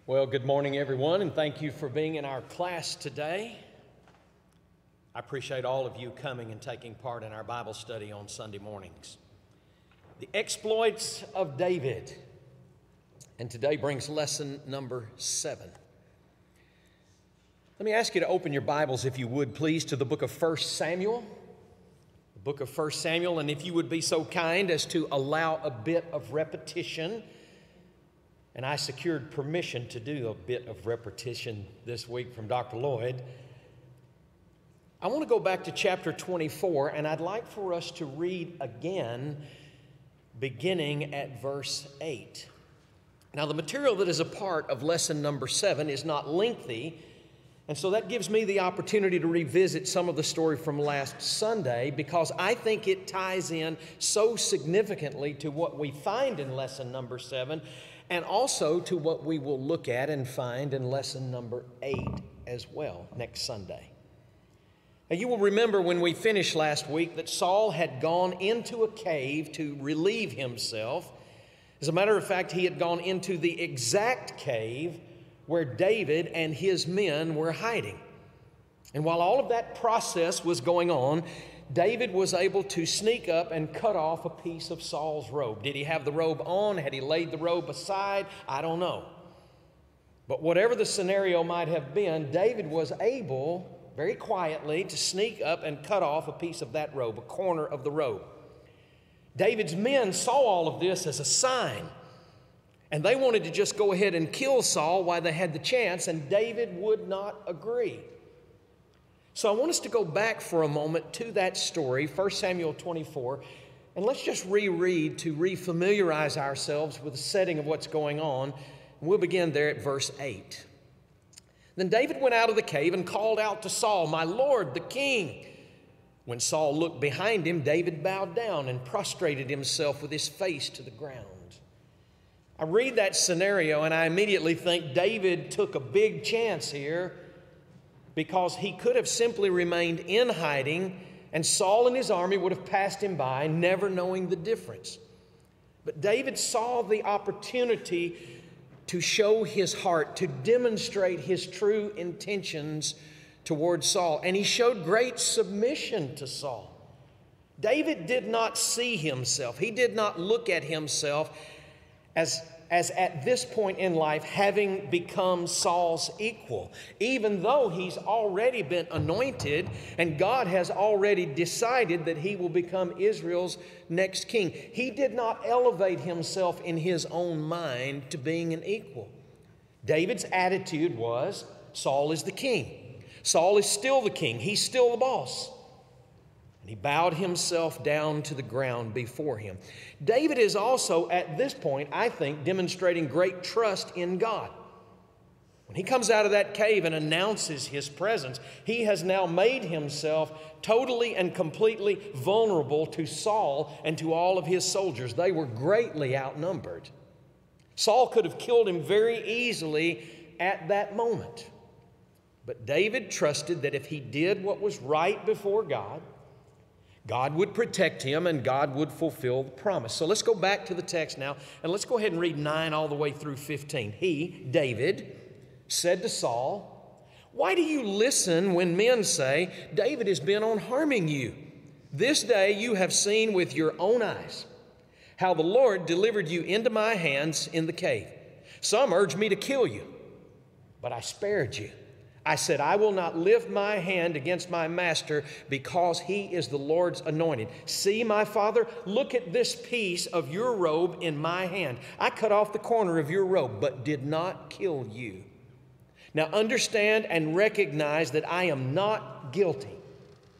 Well, good morning, everyone, and thank you for being in our class today. I appreciate all of you coming and taking part in our Bible study on Sunday mornings. The exploits of David, and today brings lesson number 7. Let me ask you to open your Bibles, if you would, please, to the book of 1 Samuel. The book of 1 Samuel, and if you would be so kind as to allow a bit of repetition. And I secured permission to do a bit of repetition this week from Dr. Lloyd. I want to go back to chapter 24, and I'd like for us to read again, beginning at verse 8. Now, the material that is a part of lesson number 7 is not lengthy, and so that gives me the opportunity to revisit some of the story from last Sunday because I think it ties in so significantly to what we find in lesson number 7 and also to what we will look at and find in lesson number 8 as well next Sunday. Now, you will remember when we finished last week that Saul had gone into a cave to relieve himself. As a matter of fact, he had gone into the exact cave where David and his men were hiding. And while all of that process was going on, David was able to sneak up and cut off a piece of Saul's robe. Did he have the robe on? Had he laid the robe aside? I don't know. But whatever the scenario might have been, David was able, very quietly, to sneak up and cut off a piece of that robe, a corner of the robe. David's men saw all of this as a sign, and they wanted to just go ahead and kill Saul while they had the chance, and David would not agree. So I want us to go back for a moment to that story, 1 Samuel 24, and let's just reread to refamiliarize ourselves with the setting of what's going on. And we'll begin there at verse 8. Then David went out of the cave and called out to Saul, "My Lord, the king." When Saul looked behind him, David bowed down and prostrated himself with his face to the ground. I read that scenario and I immediately think David took a big chance here, because he could have simply remained in hiding and Saul and his army would have passed him by, never knowing the difference. But David saw the opportunity to show his heart, to demonstrate his true intentions toward Saul, and he showed great submission to Saul. David did not see himself, he did not look at himself as at this point in life having become Saul's equal, even though he's already been anointed and God has already decided that he will become Israel's next king. He did not elevate himself in his own mind to being an equal. David's attitude was, Saul is the king. Saul is still the king. He's still the boss. And he bowed himself down to the ground before him. David is also, at this point, I think, demonstrating great trust in God. When he comes out of that cave and announces his presence, he has now made himself totally and completely vulnerable to Saul and to all of his soldiers. They were greatly outnumbered. Saul could have killed him very easily at that moment. But David trusted that if he did what was right before God, God would protect him and God would fulfill the promise. So let's go back to the text now and let's go ahead and read 9 all the way through 15. He, David, said to Saul, "Why do you listen when men say, 'David is bent on harming you'? This day you have seen with your own eyes how the Lord delivered you into my hands in the cave. Some urged me to kill you, but I spared you. I said, I will not lift my hand against my master because he is the Lord's anointed. See, my father, look at this piece of your robe in my hand. I cut off the corner of your robe, but did not kill you. Now understand and recognize that I am not guilty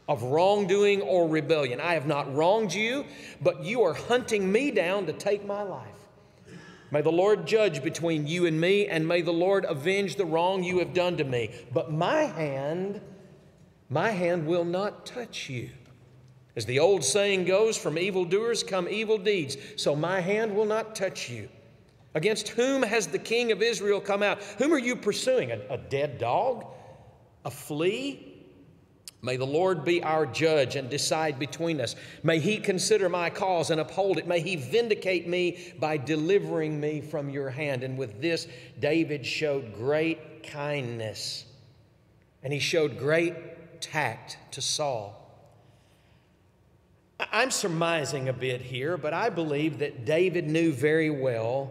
of wrongdoing or rebellion. I have not wronged you, but you are hunting me down to take my life. May the Lord judge between you and me, and may the Lord avenge the wrong you have done to me. But my hand will not touch you. As the old saying goes, from evildoers come evil deeds. So my hand will not touch you. Against whom has the king of Israel come out? Whom are you pursuing? A dead dog? A flea? May the Lord be our judge and decide between us. May He consider my cause and uphold it. May He vindicate me by delivering me from your hand. And with this, David showed great kindness, and he showed great tact to Saul. I'm surmising a bit here, but I believe that David knew very well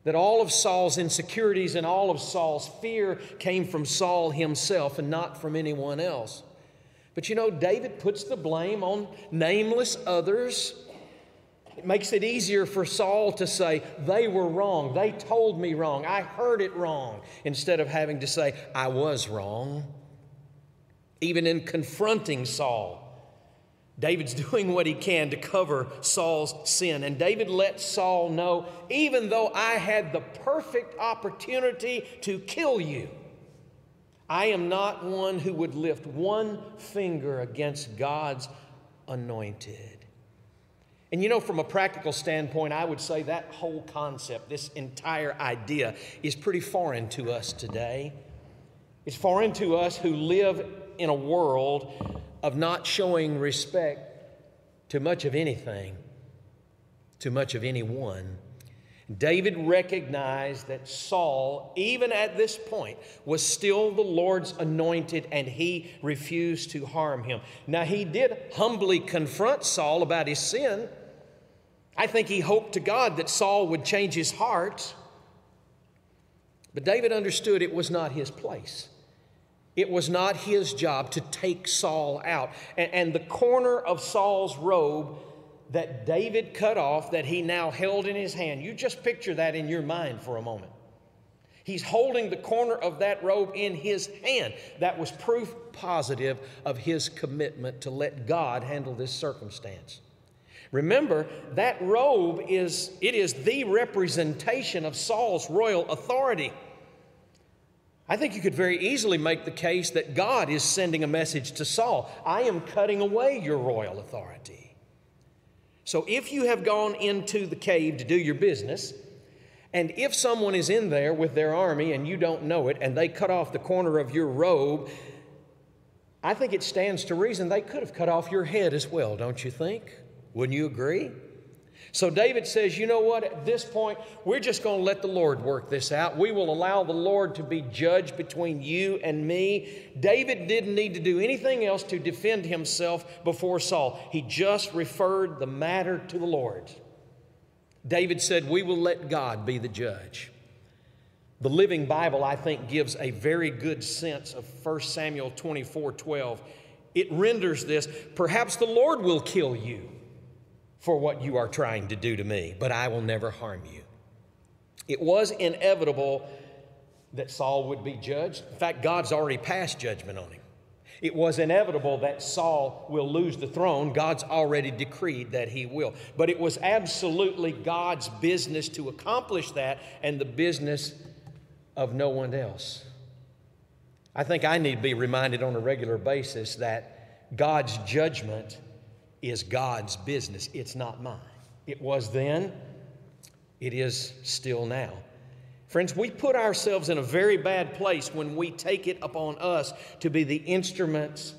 that all of Saul's insecurities and all of Saul's fear came from Saul himself and not from anyone else. But you know, David puts the blame on nameless others. It makes it easier for Saul to say, they were wrong, they told me wrong, I heard it wrong, instead of having to say, I was wrong. Even in confronting Saul, David's doing what he can to cover Saul's sin. And David let Saul know, even though I had the perfect opportunity to kill you, I am not one who would lift one finger against God's anointed. And you know, from a practical standpoint, I would say that whole concept, this entire idea, is pretty foreign to us today. It's foreign to us who live in a world of not showing respect to much of anything, to much of anyone. David recognized that Saul, even at this point, was still the Lord's anointed, and he refused to harm him. Now, he did humbly confront Saul about his sin. I think he hoped to God that Saul would change his heart. But David understood it was not his place. It was not his job to take Saul out. And the corner of Saul's robe that David cut off, that he now held in his hand, you just picture that in your mind for a moment. He's holding the corner of that robe in his hand. That was proof positive of his commitment to let God handle this circumstance. Remember, that robe is the representation of Saul's royal authority. I think you could very easily make the case that God is sending a message to Saul. I am cutting away your royal authority. So if you have gone into the cave to do your business, and if someone is in there with their army and you don't know it, and they cut off the corner of your robe, I think it stands to reason they could have cut off your head as well, don't you think? Wouldn't you agree? So David says, you know what, at this point, we're just going to let the Lord work this out. We will allow the Lord to be judge between you and me. David didn't need to do anything else to defend himself before Saul. He just referred the matter to the Lord. David said, we will let God be the judge. The Living Bible, I think, gives a very good sense of 1 Samuel 24:12. It renders this, perhaps the Lord will kill you for what you are trying to do to me, but I will never harm you. It was inevitable that Saul would be judged. In fact, God's already passed judgment on him. It was inevitable that Saul will lose the throne. God's already decreed that he will. But it was absolutely God's business to accomplish that, and the business of no one else. I think I need to be reminded on a regular basis that God's judgment is God's business. It's not mine. It was then. It is still now. Friends, we put ourselves in a very bad place when we take it upon us to be the instruments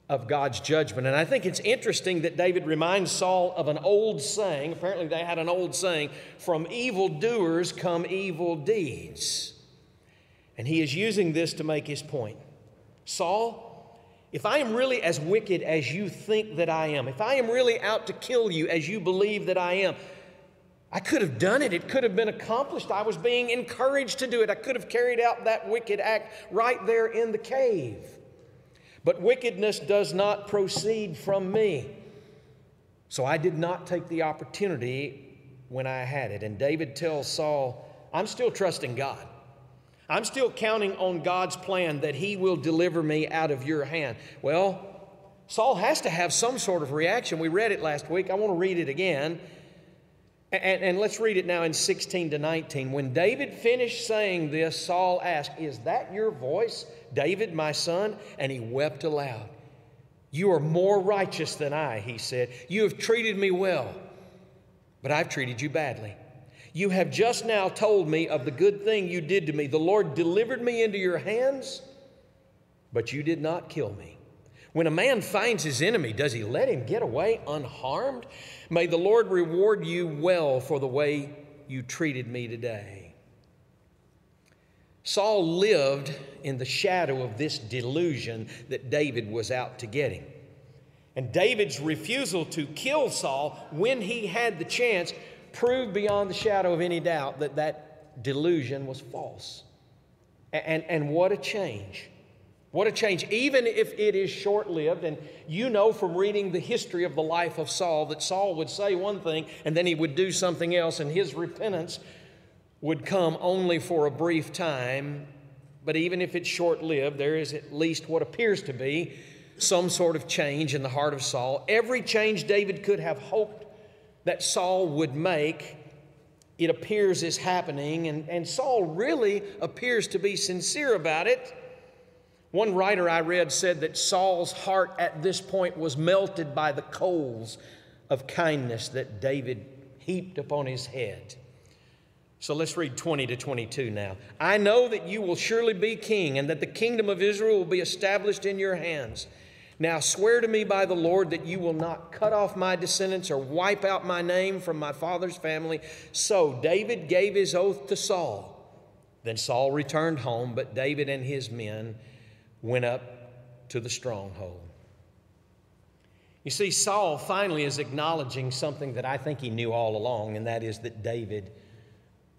of God's judgment. And I think it's interesting that David reminds Saul of an old saying. Apparently they had an old saying, from evildoers come evil deeds. And he is using this to make his point. Saul, if I am really as wicked as you think that I am, if I am really out to kill you as you believe that I am, I could have done it. It could have been accomplished. I was being encouraged to do it. I could have carried out that wicked act right there in the cave. But wickedness does not proceed from me. So I did not take the opportunity when I had it. And David tells Saul, I'm still trusting God. I'm still counting on God's plan that he will deliver me out of your hand. Well, Saul has to have some sort of reaction. We read it last week. I want to read it again. And let's read it now in 16 to 19. When David finished saying this, Saul asked, is that your voice, David, my son? And he wept aloud. You are more righteous than I, he said. You have treated me well, but I've treated you badly. You have just now told me of the good thing you did to me. The Lord delivered me into your hands, but you did not kill me. When a man finds his enemy, does he let him get away unharmed? May the Lord reward you well for the way you treated me today. Saul lived in the shadow of this delusion that David was out to get him. And David's refusal to kill Saul when he had the chance proved beyond the shadow of any doubt that that delusion was false. And what a change. What a change, even if it is short-lived. And you know from reading the history of the life of Saul that Saul would say one thing and then he would do something else, and his repentance would come only for a brief time. But even if it's short-lived, there is at least what appears to be some sort of change in the heart of Saul. Every change David could have hoped that Saul would make, it appears is happening, and Saul really appears to be sincere about it. One writer I read said that Saul's heart at this point was melted by the coals of kindness that David heaped upon his head. So let's read 20 to 22 now. I know that you will surely be king, and that the kingdom of Israel will be established in your hands. Now swear to me by the Lord that you will not cut off my descendants or wipe out my name from my father's family. So David gave his oath to Saul. Then Saul returned home, but David and his men went up to the stronghold. You see, Saul finally is acknowledging something that I think he knew all along, and that is that David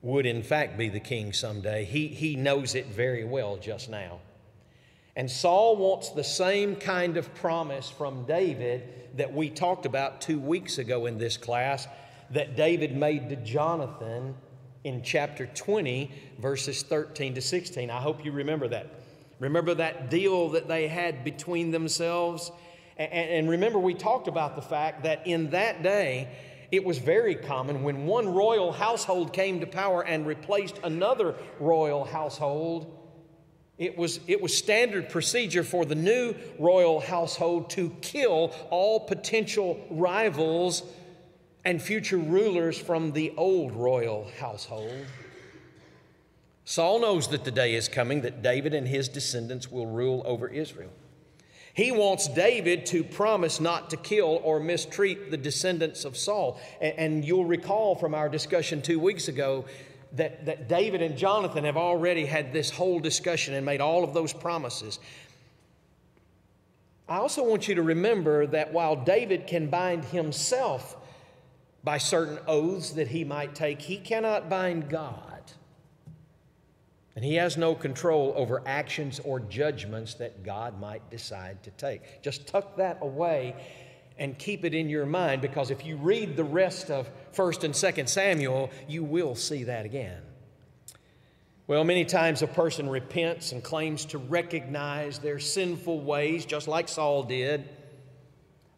would in fact be the king someday. He knows it very well just now. And Saul wants the same kind of promise from David that we talked about 2 weeks ago in this class, that David made to Jonathan in chapter 20, verses 13 to 16. I hope you remember that. Remember that deal that they had between themselves? And remember, we talked about the fact that in that day, it was very common when one royal household came to power and replaced another royal household. It was standard procedure for the new royal household to kill all potential rivals and future rulers from the old royal household. Saul knows that the day is coming that David and his descendants will rule over Israel. He wants David to promise not to kill or mistreat the descendants of Saul. And you'll recall from our discussion 2 weeks ago that David and Jonathan have already had this whole discussion and made all of those promises. I also want you to remember that while David can bind himself by certain oaths that he might take, he cannot bind God. And he has no control over actions or judgments that God might decide to take. Just tuck that away and keep it in your mind, because if you read the rest of 1 and 2 Samuel, you will see that again. Well, many times a person repents and claims to recognize their sinful ways, just like Saul did,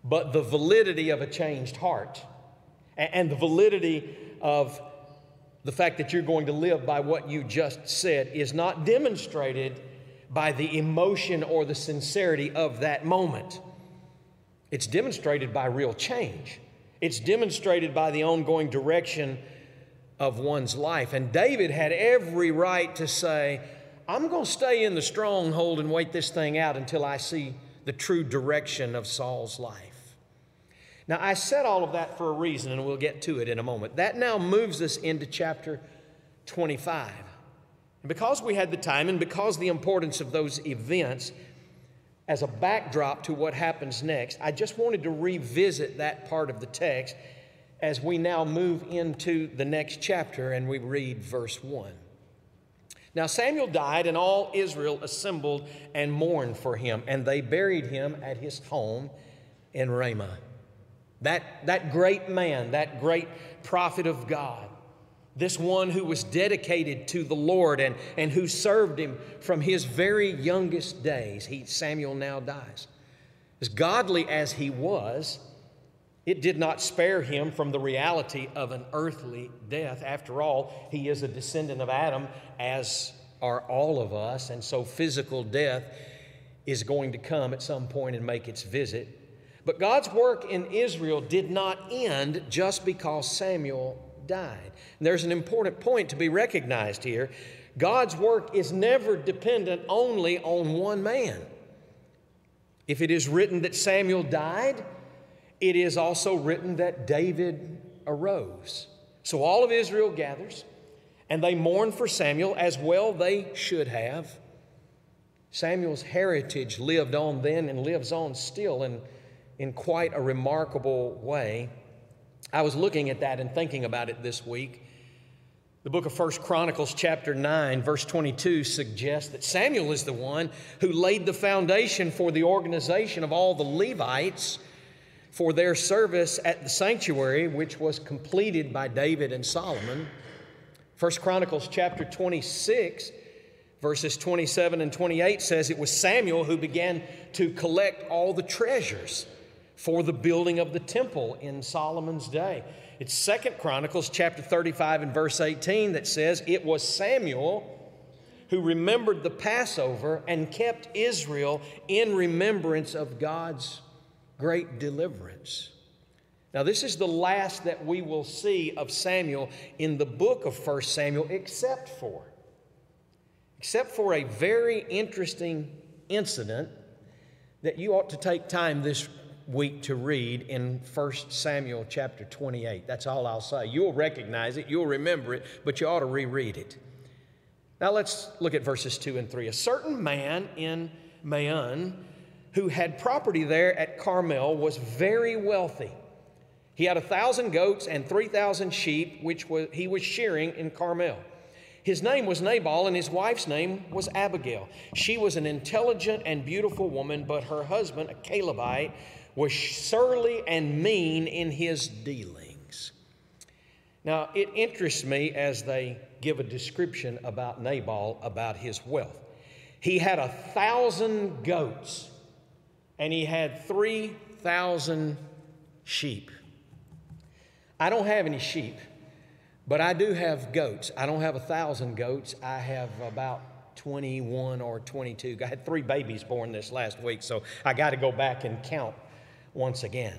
but the validity of a changed heart and the validity of the fact that you're going to live by what you just said is not demonstrated by the emotion or the sincerity of that moment. It's demonstrated by real change. It's demonstrated by the ongoing direction of one's life. And David had every right to say, I'm going to stay in the stronghold and wait this thing out until I see the true direction of Saul's life. Now, I said all of that for a reason, and we'll get to it in a moment. That now moves us into chapter 25. And because we had the time and because the importance of those events as a backdrop to what happens next, I just wanted to revisit that part of the text as we now move into the next chapter and we read verse 1. Now Samuel died, and all Israel assembled and mourned for him, and they buried him at his home in Ramah. That great man, that great prophet of God, this one who was dedicated to the Lord and who served him from his very youngest days, Samuel now dies. As godly as he was, it did not spare him from the reality of an earthly death. After all, he is a descendant of Adam, as are all of us, and so physical death is going to come at some point and make its visit. But God's work in Israel did not end just because Samuel died. And there's an important point to be recognized here. God's work is never dependent only on one man. If it is written that Samuel died, it is also written that David arose. So all of Israel gathers, and they mourn for Samuel, as well they should have. Samuel's heritage lived on then and lives on still in quite a remarkable way. I was looking at that and thinking about it this week. The book of 1 Chronicles chapter 9, verse 22 suggests that Samuel is the one who laid the foundation for the organization of all the Levites for their service at the sanctuary, which was completed by David and Solomon. 1 Chronicles chapter 26, verses 27 and 28 says it was Samuel who began to collect all the treasures for the building of the temple in Solomon's day. It's 2 Chronicles chapter 35 and verse 18 that says it was Samuel who remembered the Passover and kept Israel in remembrance of God's great deliverance. Now, this is the last that we will see of Samuel in the book of 1 Samuel, except for a very interesting incident that you ought to take time this week to read in 1 Samuel chapter 28. That's all I'll say. You'll recognize it, you'll remember it, but you ought to reread it. Now let's look at verses 2 and 3. A certain man in Maon who had property there at Carmel was very wealthy. He had 1,000 goats and 3,000 sheep, which he was shearing in Carmel. His name was Nabal, and his wife's name was Abigail. She was an intelligent and beautiful woman, but her husband, a Calebite, was surly and mean in his dealings. Now, it interests me as they give a description about Nabal, about his wealth. He had 1,000 goats, and he had 3,000 sheep. I don't have any sheep, but I do have goats. I don't have 1,000 goats. I have about 21 or 22. I had 3 babies born this last week, so I got to go back and count once again.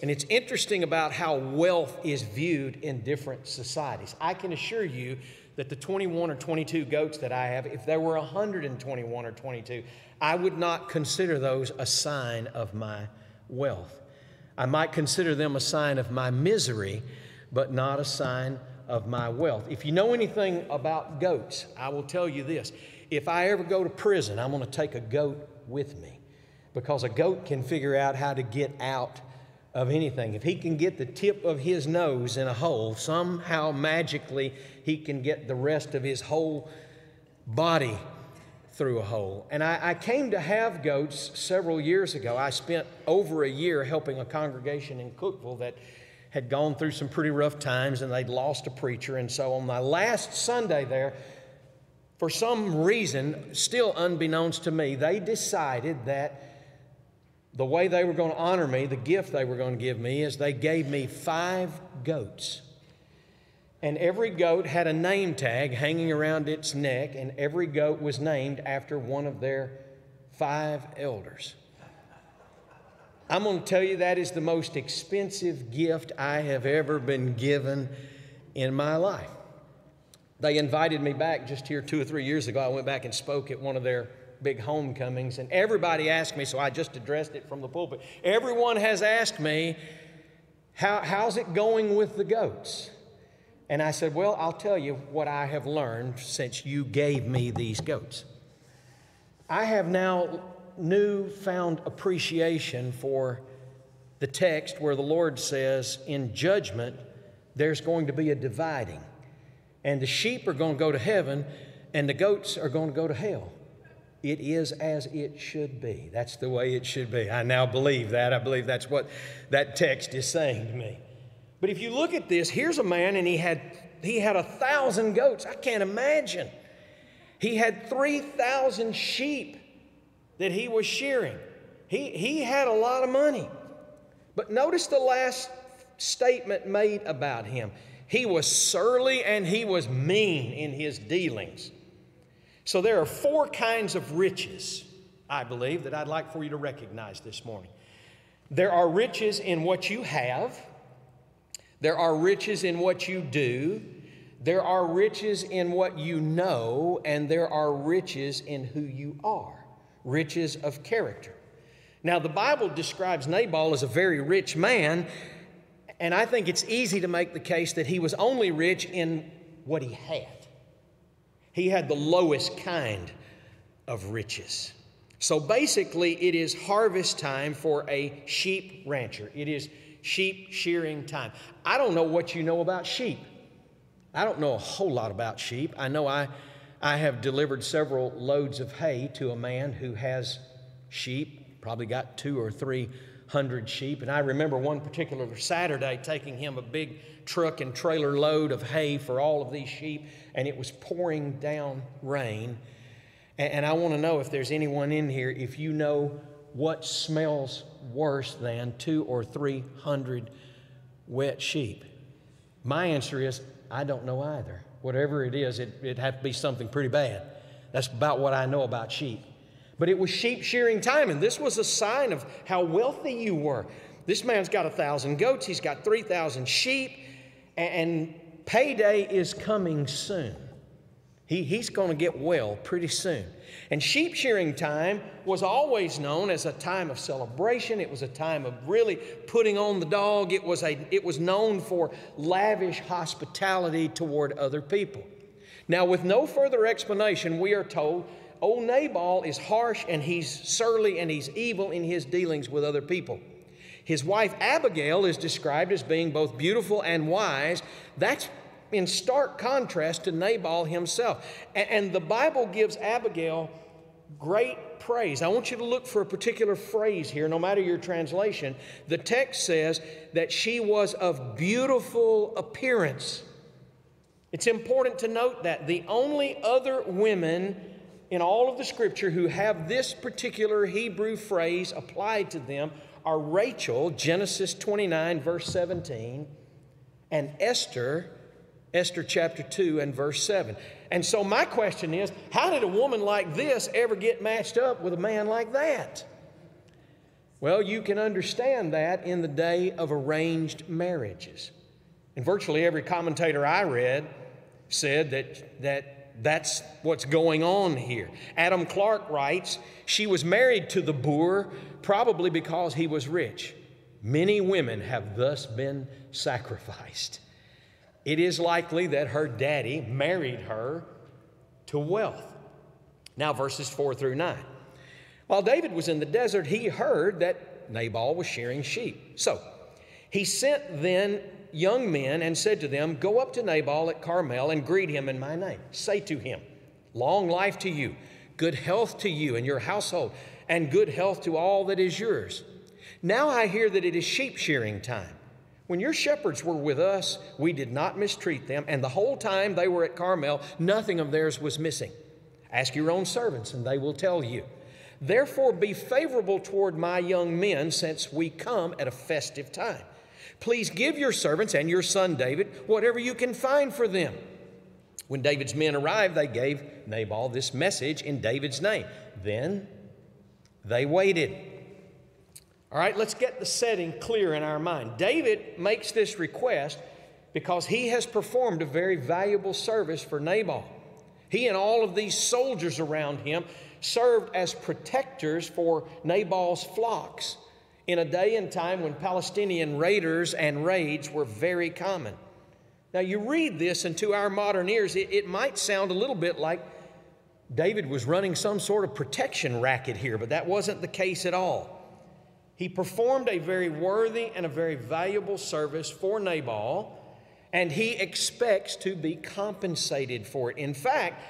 And it's interesting about how wealth is viewed in different societies. I can assure you that the 21 or 22 goats that I have, if there were 121 or 22, I would not consider those a sign of my wealth. I might consider them a sign of my misery, but not a sign of my wealth. If you know anything about goats, I will tell you this. If I ever go to prison, I'm going to take a goat with me, because a goat can figure out how to get out of anything. If he can get the tip of his nose in a hole, somehow magically he can get the rest of his whole body through a hole. And I came to have goats several years ago. I spent over a year helping a congregation in Cookville that had gone through some pretty rough times, and they'd lost a preacher. And so on my last Sunday there, for some reason, still unbeknownst to me, they decided that the way they were going to honor me, the gift they were going to give me, is they gave me 5 goats. And every goat had a name tag hanging around its neck, and every goat was named after one of their 5 elders. I'm going to tell you that is the most expensive gift I have ever been given in my life. They invited me back just here 2 or 3 years ago. I went back and spoke at one of their big homecomings, and everybody asked me, so I just addressed it from the pulpit. Everyone has asked me, how's it going with the goats? And I said, well, I'll tell you what I have learned since you gave me these goats. I have now newfound appreciation for the text where the Lord says, in judgment, there's going to be a dividing. And the sheep are going to go to heaven, and the goats are going to go to hell. It is as it should be. That's the way it should be. I now believe that. I believe that's what that text is saying to me. But if you look at this, here's a man, and he had 1,000 goats. I can't imagine. He had 3,000 sheep that he was shearing. He had a lot of money. But notice the last statement made about him. He was surly and he was mean in his dealings. So there are 4 kinds of riches, I believe, that I'd like for you to recognize this morning. There are riches in what you have. There are riches in what you do. There are riches in what you know. And there are riches in who you are. Riches of character. Now, the Bible describes Nabal as a very rich man, and I think it's easy to make the case that he was only rich in what he had. He had the lowest kind of riches. So basically, it is harvest time for a sheep rancher. It is sheep shearing time. I don't know what you know about sheep. I don't know a whole lot about sheep. I know I have delivered several loads of hay to a man who has sheep, probably got 200 or 300 sheep. And I remember one particular Saturday taking him a big truck and trailer load of hay for all of these sheep, and it was pouring down rain. And I want to know if there's anyone in here, if you know what smells worse than 200 or 300 wet sheep. My answer is, I don't know either. Whatever it is, it'd have to be something pretty bad. That's about what I know about sheep. But it was sheep shearing time, and this was a sign of how wealthy you were. This man's got 1,000 goats, he's got 3,000 sheep, and payday is coming soon. He's going to get well pretty soon. And sheep shearing time was always known as a time of celebration. It was a time of really putting on the dog. It was known for lavish hospitality toward other people. Now, with no further explanation, we are told, old Nabal is harsh and he's surly and he's evil in his dealings with other people. His wife Abigail is described as being both beautiful and wise. That's in stark contrast to Nabal himself. And the Bible gives Abigail great praise. I want you to look for a particular phrase here, no matter your translation. The text says that she was of beautiful appearance. It's important to note that the only other women in all of the Scripture who have this particular Hebrew phrase applied to them are Rachel, Genesis 29, verse 17, and Esther chapter 2 and verse 7. And so my question is, how did a woman like this ever get matched up with a man like that? Well, you can understand that in the day of arranged marriages. And virtually every commentator I read said that's what's going on here. Adam Clark writes, she was married to the boor probably because he was rich. Many women have thus been sacrificed. It is likely that her daddy married her to wealth. Now, verses 4 through 9. While David was in the desert, he heard that Nabal was shearing sheep. So he sent then young men and said to them, go up to Nabal at Carmel and greet him in my name. Say to him, long life to you, good health to you and your household, and good health to all that is yours. Now I hear that it is sheep shearing time. When your shepherds were with us, we did not mistreat them, and the whole time they were at Carmel, nothing of theirs was missing. Ask your own servants, and they will tell you. Therefore be favorable toward my young men, since we come at a festive time. Please give your servants and your son David whatever you can find for them. When David's men arrived, they gave Nabal this message in David's name. Then they waited. All right, let's get the setting clear in our mind. David makes this request because he has performed a very valuable service for Nabal. He and all of these soldiers around him served as protectors for Nabal's flocks in a day and time when Palestinian raiders and raids were very common. Now, you read this, and to our modern ears, it might sound a little bit like David was running some sort of protection racket here, but that wasn't the case at all. He performed a very worthy and a very valuable service for Nabal, and he expects to be compensated for it. In fact,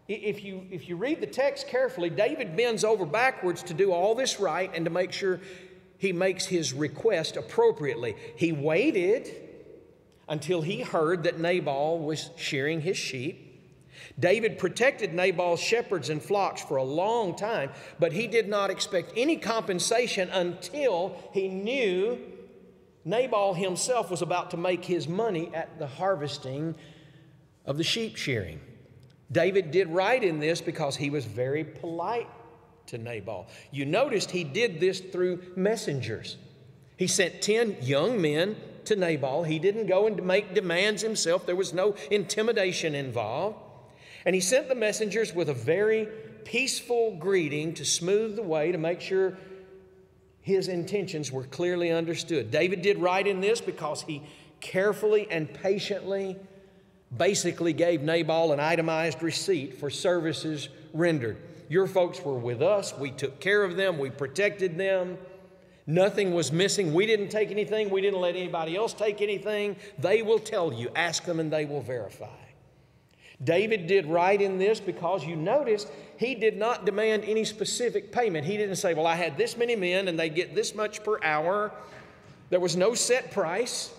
if you read the text carefully, David bends over backwards to do all this right and to make sure he makes his request appropriately. He waited until he heard that Nabal was shearing his sheep. David protected Nabal's shepherds and flocks for a long time, but he did not expect any compensation until he knew Nabal himself was about to make his money at the harvesting of the sheep shearing. David did right in this because he was very polite to Nabal. You noticed he did this through messengers. He sent 10 young men to Nabal. He didn't go and make demands himself. There was no intimidation involved. And he sent the messengers with a very peaceful greeting to smooth the way, to make sure His intentions were clearly understood. David did right in this because he carefully and patiently basically gave Nabal an itemized receipt for services rendered. Your folks were with us. We took care of them. We protected them. Nothing was missing. We didn't take anything. We didn't let anybody else take anything. They will tell you. Ask them and they will verify. David did right in this because you notice he did not demand any specific payment. He didn't say, well, I had this many men and they get this much per hour. There was no set price.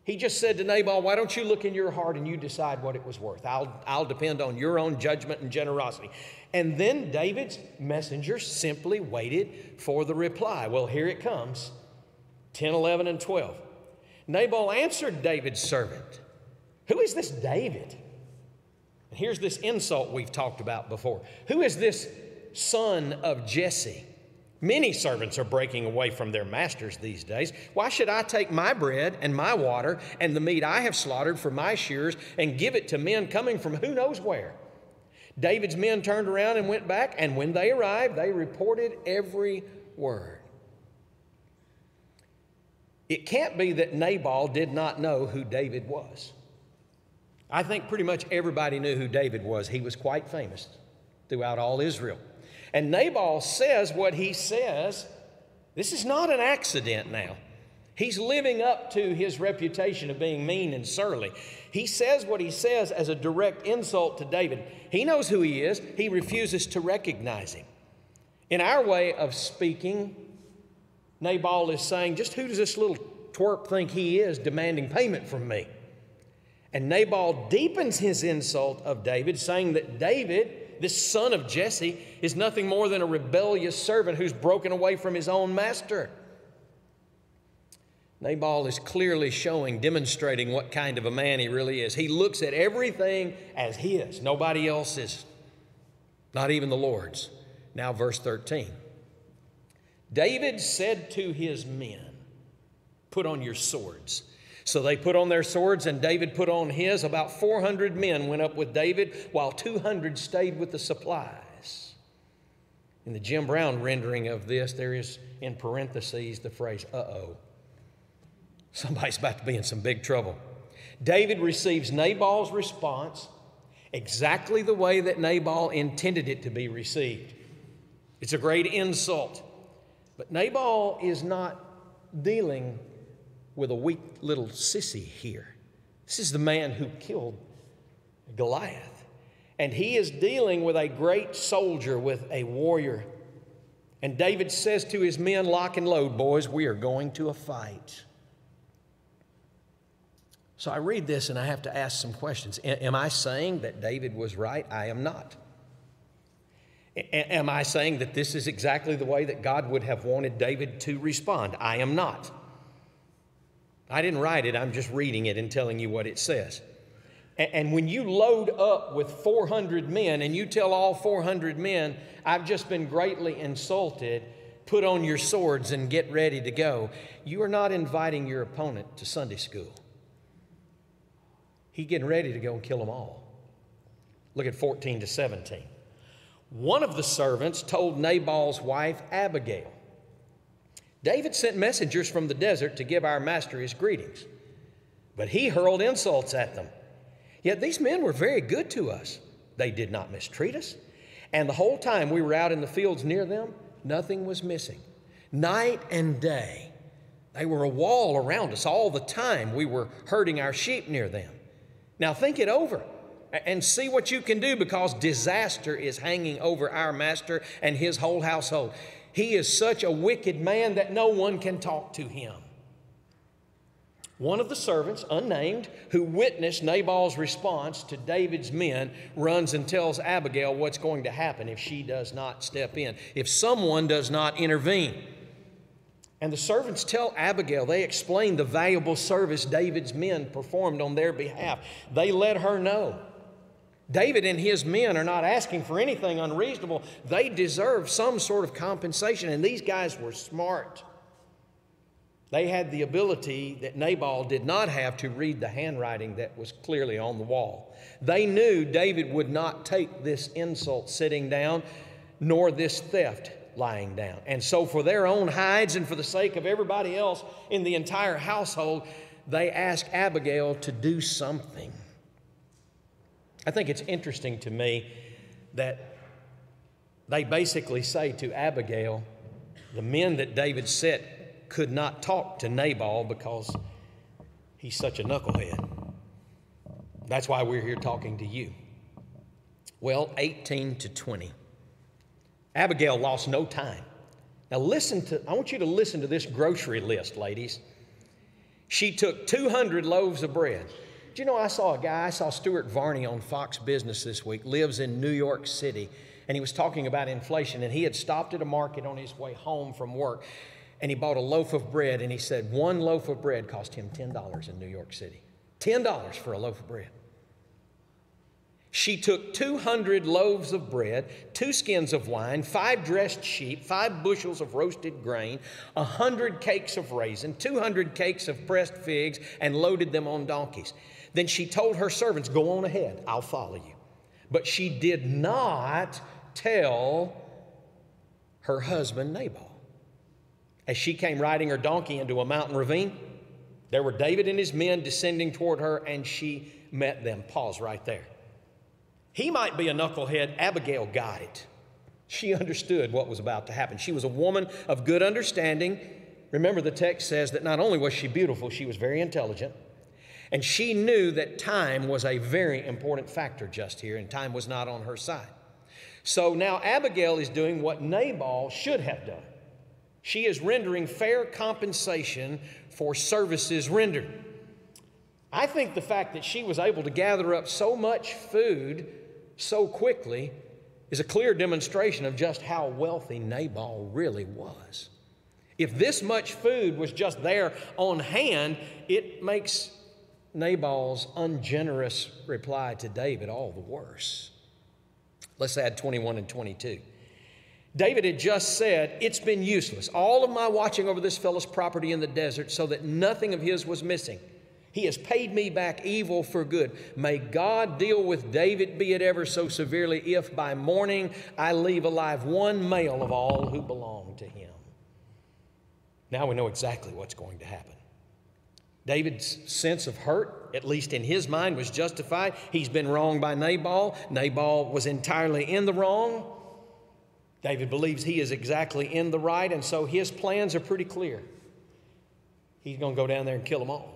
He just said to Nabal, why don't you look in your heart and you decide what it was worth? I'll depend on your own judgment and generosity. And then David's messenger simply waited for the reply. Well, here it comes, 10, 11, and 12. Nabal answered David's servant, who is this David? And here's this insult we've talked about before. Who is this son of Jesse? Many servants are breaking away from their masters these days. Why should I take my bread and my water and the meat I have slaughtered for my shears and give it to men coming from who knows where? David's men turned around and went back, and when they arrived, they reported every word. It can't be that Nabal did not know who David was. I think pretty much everybody knew who David was. He was quite famous throughout all Israel. And Nabal says what he says. This is not an accident now. He's living up to his reputation of being mean and surly. He says what he says as a direct insult to David. He knows who he is. He refuses to recognize him. In our way of speaking, Nabal is saying, just who does this little twerp think he is demanding payment from me? And Nabal deepens his insult of David, saying that David, this son of Jesse, is nothing more than a rebellious servant who's broken away from his own master. Nabal is clearly demonstrating what kind of a man he really is. He looks at everything as his, nobody else's, not even the Lord's. Now verse 13. David said to his men, put on your swords. So they put on their swords, and David put on his. About 400 men went up with David, while 200 stayed with the supplies. In the Jim Brown rendering of this, there is in parentheses the phrase, uh-oh. Somebody's about to be in some big trouble. David receives Nabal's response exactly the way that Nabal intended it to be received. It's a great insult. But Nabal is not dealing with a weak little sissy here. This is the man who killed Goliath. And he is dealing with a great soldier, with a warrior. And David says to his men, lock and load, boys, we are going to a fight. So I read this and I have to ask some questions. Am I saying that David was right? I am not. Am I saying that this is exactly the way that God would have wanted David to respond? I am not. I didn't write it, I'm just reading it and telling you what it says. And when you load up with 400 men and you tell all 400 men, I've just been greatly insulted, put on your swords and get ready to go, you are not inviting your opponent to Sunday school. He's getting ready to go and kill them all. Look at 14 to 17. One of the servants told Nabal's wife, Abigail, David sent messengers from the desert to give our master his greetings, but he hurled insults at them. Yet these men were very good to us. They did not mistreat us. And the whole time we were out in the fields near them, nothing was missing. Night and day, they were a wall around us all the time we were herding our sheep near them. Now think it over and see what you can do, because disaster is hanging over our master and his whole household. He is such a wicked man that no one can talk to him. One of the servants, unnamed, who witnessed Nabal's response to David's men, runs and tells Abigail what's going to happen if she does not step in, if someone does not intervene. And the servants tell Abigail, they explain the valuable service David's men performed on their behalf. They let her know David and his men are not asking for anything unreasonable. They deserve some sort of compensation, and these guys were smart. They had the ability that Nabal did not have to read the handwriting that was clearly on the wall. They knew David would not take this insult sitting down, nor this theft lying down. And so for their own hides and for the sake of everybody else in the entire household, they ask Abigail to do something. I think it's interesting to me that they basically say to Abigail, the men that David set could not talk to Nabal because he's such a knucklehead. That's why we're here talking to you. Well, 18 to 20. Abigail lost no time. Now I want you to listen to this grocery list, ladies. She took 200 loaves of bread. Do you know, I saw Stuart Varney on Fox Business this week, lives in New York City, and he was talking about inflation, and he had stopped at a market on his way home from work, and he bought a loaf of bread, and he said one loaf of bread cost him $10 in New York City. $10 for a loaf of bread. She took 200 loaves of bread, 2 skins of wine, 5 dressed sheep, 5 bushels of roasted grain, 100 cakes of raisin, 200 cakes of pressed figs, and loaded them on donkeys. Then she told her servants, "Go on ahead, I'll follow you." But she did not tell her husband Nabal. As she came riding her donkey into a mountain ravine, there were David and his men descending toward her, and she met them. Pause right there. He might be a knucklehead. Abigail got it. She understood what was about to happen. She was a woman of good understanding. Remember, the text says that not only was she beautiful, she was very intelligent. And she knew that time was a very important factor just here, and time was not on her side. So now Abigail is doing what Nabal should have done. She is rendering fair compensation for services rendered. I think the fact that she was able to gather up so much food so quickly is a clear demonstration of just how wealthy Nabal really was. If this much food was just there on hand, it makes Nabal's ungenerous reply to David all the worse. Let's add 21 and 22. David had just said, "It's been useless, all of my watching over this fellow's property in the desert so that nothing of his was missing. He has paid me back evil for good. May God deal with David, be it ever so severely, if by morning I leave alive one male of all who belong to him." Now we know exactly what's going to happen. David's sense of hurt, at least in his mind, was justified. He's been wronged by Nabal. Nabal was entirely in the wrong. David believes he is exactly in the right, and so his plans are pretty clear. He's going to go down there and kill them all.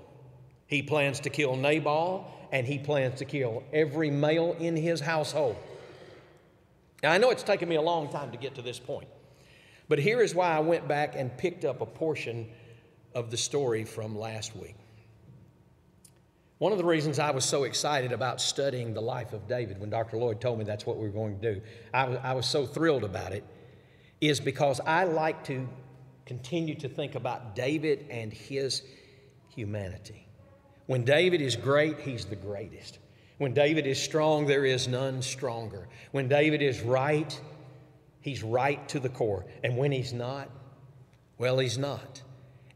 He plans to kill Nabal, and he plans to kill every male in his household. Now, I know it's taken me a long time to get to this point, but here is why I went back and picked up a portion of the story from last week. One of the reasons I was so excited about studying the life of David when Dr. Lloyd told me that's what we were going to do, I was so thrilled about it, is because I like to continue to think about David and his humanity. When David is great, he's the greatest. When David is strong, there is none stronger. When David is right, he's right to the core. And when he's not, well, he's not.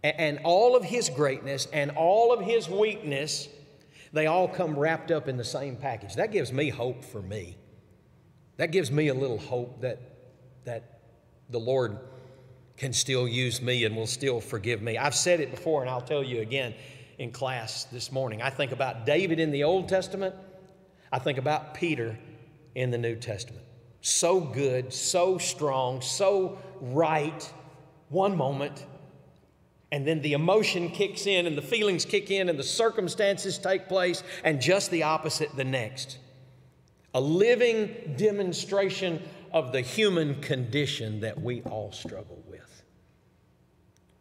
And all of his greatness and all of his weakness, they all come wrapped up in the same package. That gives me hope for me. That gives me a little hope that the Lord can still use me and will still forgive me. I've said it before, and I'll tell you again in class this morning. I think about David in the Old Testament. I think about Peter in the New Testament. So good, so strong, so right one moment, and then the emotion kicks in and the feelings kick in and the circumstances take place, and just the opposite the next. A living demonstration of the human condition that we all struggle with.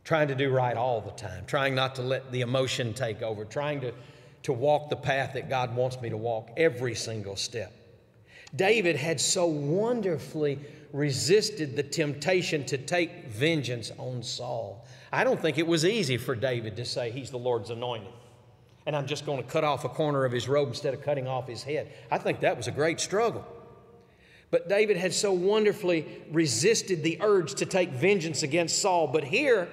Trying to do right all the time, trying not to let the emotion take over, trying to walk the path that God wants me to walk every single step. David had so wonderfully resisted the temptation to take vengeance on Saul. I don't think it was easy for David to say he's the Lord's anointed, and I'm just going to cut off a corner of his robe instead of cutting off his head. I think that was a great struggle. But David had so wonderfully resisted the urge to take vengeance against Saul. But here,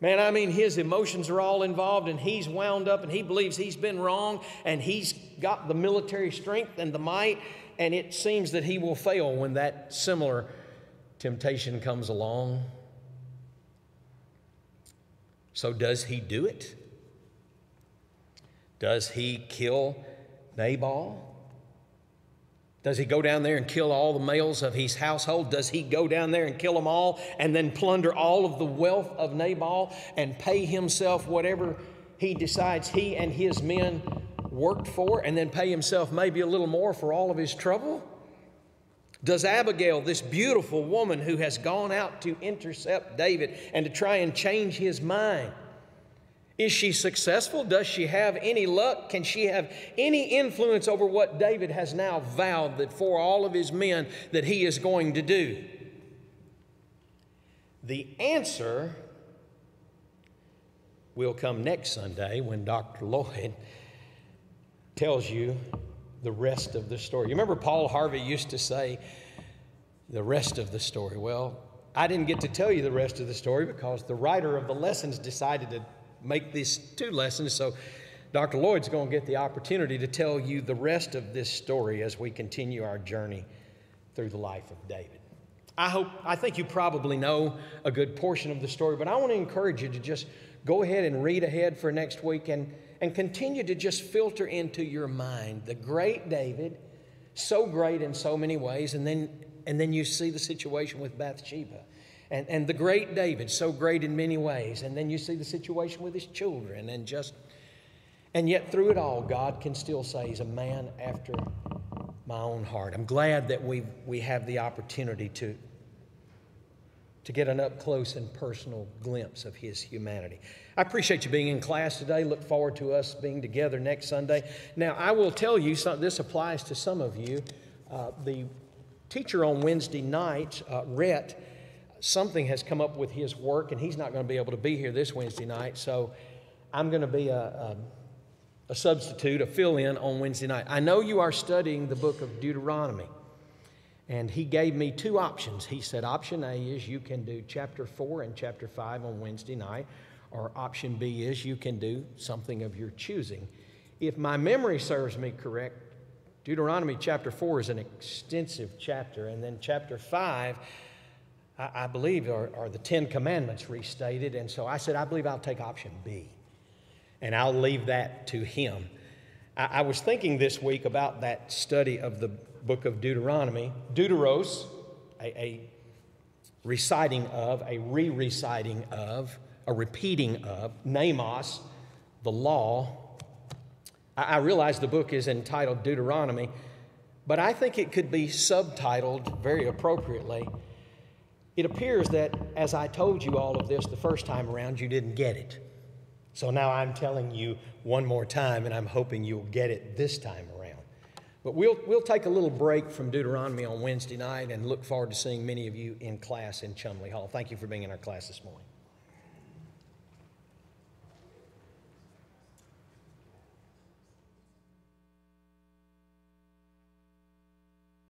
man, I mean, his emotions are all involved, and he's wound up, and he believes he's been wrong, and he's got the military strength and the might, and it seems that he will fail when that similar Temptation comes along. So does he do it? Does he kill Nabal? Does he go down there and kill all the males of his household? Does he go down there and kill them all and then plunder all of the wealth of Nabal and pay himself whatever he decides he and his men worked for, and then pay himself maybe a little more for all of his trouble? Does Abigail, this beautiful woman who has gone out to intercept David and to try and change his mind, is she successful? Does she have any luck? Can she have any influence over what David has now vowed that for all of his men that he is going to do? The answer will come next Sunday when Dr. Lloyd tells you the rest of the story. You remember Paul Harvey used to say, the rest of the story. Well, I didn't get to tell you the rest of the story because the writer of the lessons decided to make these 2 lessons. So Dr. Lloyd's going to get the opportunity to tell you the rest of this story as we continue our journey through the life of David. I think you probably know a good portion of the story, but I want to encourage you to just go ahead and read ahead for next week and continue to just filter into your mind the great David, so great in so many ways, and then you see the situation with Bathsheba. And the great David, so great in many ways, and then you see the situation with his children, and yet through it all, God can still say he's a man after my own heart. I'm glad that we have the opportunity to get an up-close and personal glimpse of his humanity. I appreciate you being in class today. Look forward to us being together next Sunday. Now, I will tell you, this applies to some of you. The teacher on Wednesday night, Rhett, something has come up with his work, and he's not going to be able to be here this Wednesday night, so I'm going to be a substitute, a fill-in on Wednesday night. I know you are studying the book of Deuteronomy, and he gave me 2 options. He said option A is you can do chapter 4 and chapter 5 on Wednesday night, or option B is you can do something of your choosing. If my memory serves me correct, Deuteronomy chapter 4 is an extensive chapter, and then chapter 5 I believe are the 10 Commandments restated. And so I said, I believe I'll take option B, and I'll leave that to him. I was thinking this week about that study of the book of Deuteronomy. Deuteros, a reciting of, a re-reciting of, a repeating of. Namos, the law. I realize the book is entitled Deuteronomy, but I think it could be subtitled very appropriately. It appears that as I told you all of this the first time around, you didn't get it. So now I'm telling you one more time, and I'm hoping you'll get it this time around. But we'll take a little break from Deuteronomy on Wednesday night and look forward to seeing many of you in class in Chumley Hall. Thank you for being in our class this morning.